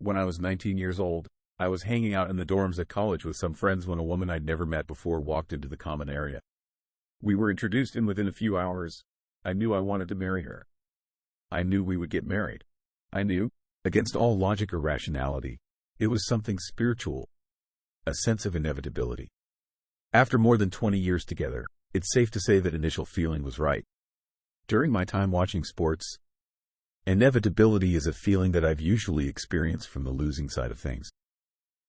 When I was 19 years old, I was hanging out in the dorms at college with some friends when a woman I'd never met before walked into the common area. We were introduced, and within a few hours, I knew I wanted to marry her. I knew we would get married. I knew, against all logic or rationality, it was something spiritual, a sense of inevitability. After more than 20 years together, it's safe to say that initial feeling was right. During my time watching sports, inevitability is a feeling that I've usually experienced from the losing side of things.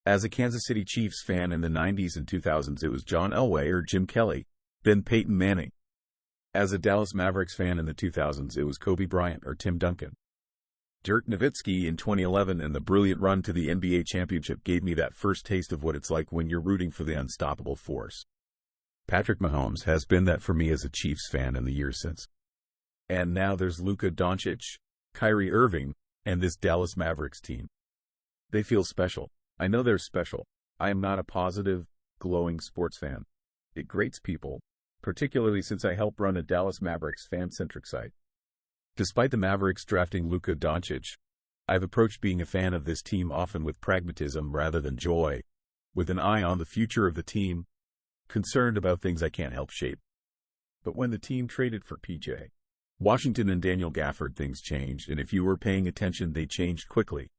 As a Kansas City Chiefs fan in the 90s and 2000s, it was John Elway or Jim Kelly, then Peyton Manning. As a Dallas Mavericks fan in the 2000s, it was Kobe Bryant or Tim Duncan. Dirk Nowitzki in 2011 and the brilliant run to the NBA championship gave me that first taste of what it's like when you're rooting for the unstoppable force. Patrick Mahomes has been that for me as a Chiefs fan in the years since. And now there's Luka Doncic, Kyrie Irving, and this Dallas Mavericks team. They feel special. I know they're special. I am not a positive, glowing sports fan. It grates people, particularly since I help run a Dallas Mavericks fan-centric site. Despite the Mavericks drafting Luka Doncic, I've approached being a fan of this team often with pragmatism rather than joy, with an eye on the future of the team, concerned about things I can't help shape. But when the team traded for P.J. Washington and Daniel Gafford, things changed, and if you were paying attention, they changed quickly.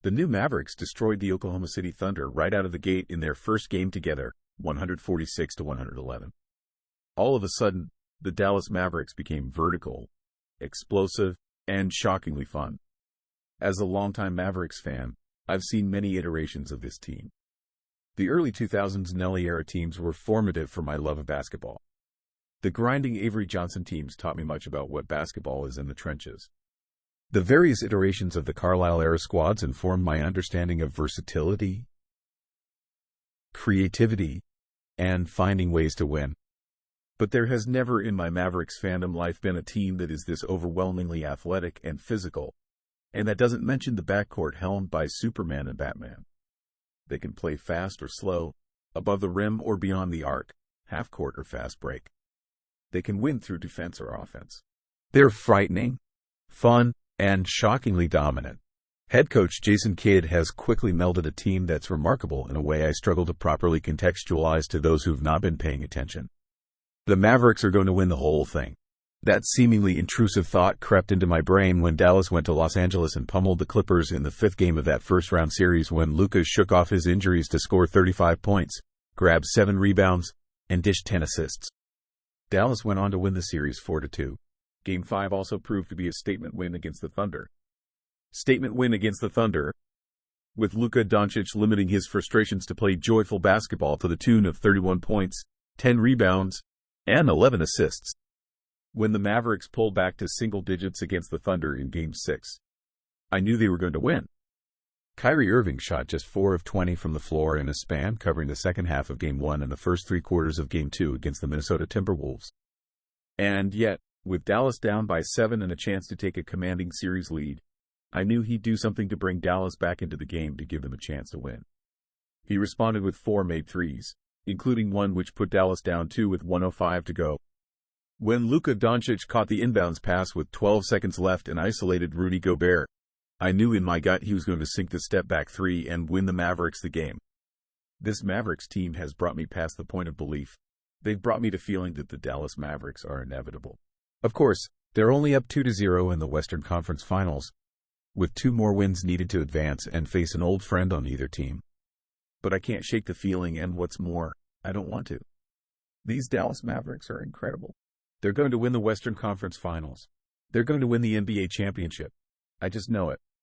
The new Mavericks destroyed the Oklahoma City Thunder right out of the gate in their first game together, 146-111. All of a sudden, the Dallas Mavericks became vertical, explosive, and shockingly fun. As a longtime Mavericks fan, I've seen many iterations of this team. The early 2000s Nelly-era teams were formative for my love of basketball. The grinding Avery Johnson teams taught me much about what basketball is in the trenches. The various iterations of the Carlisle-era squads informed my understanding of versatility, creativity, and finding ways to win. But there has never in my Mavericks fandom life been a team that is this overwhelmingly athletic and physical, and that doesn't mention the backcourt helmed by Superman and Batman. They can play fast or slow, above the rim or beyond the arc, half-court or fast break. They can win through defense or offense. They're frightening, fun, and shockingly dominant. Head coach Jason Kidd has quickly melded a team that's remarkable in a way I struggle to properly contextualize to those who've not been paying attention. The Mavericks are going to win the whole thing. That seemingly intrusive thought crept into my brain when Dallas went to Los Angeles and pummeled the Clippers in the fifth game of that first-round series when Luka shook off his injuries to score 35 points, grab 7 rebounds, and dish 10 assists. Dallas went on to win the series 4-2. Game 5 also proved to be a statement win against the Thunder. With Luka Doncic limiting his frustrations to play joyful basketball to the tune of 31 points, 10 rebounds, and 11 assists. When the Mavericks pulled back to single digits against the Thunder in Game 6, I knew they were going to win. Kyrie Irving shot just 4 of 20 from the floor in a span, covering the second half of Game 1 and the first 3 quarters of Game 2 against the Minnesota Timberwolves. And yet, with Dallas down by 7 and a chance to take a commanding series lead, I knew he'd do something to bring Dallas back into the game to give them a chance to win. He responded with 4 made threes, including one which put Dallas down 2 with 1:05 to go. When Luka Doncic caught the inbounds pass with 12 seconds left and isolated Rudy Gobert, I knew in my gut he was going to sink the step-back 3 and win the Mavericks the game. This Mavericks team has brought me past the point of belief. They've brought me to feeling that the Dallas Mavericks are inevitable. Of course, they're only up 2-0 in the Western Conference Finals, with 2 more wins needed to advance and face an old friend on either team. But I can't shake the feeling, and what's more, I don't want to. These Dallas Mavericks are incredible. They're going to win the Western Conference Finals. They're going to win the NBA championship. I just know it.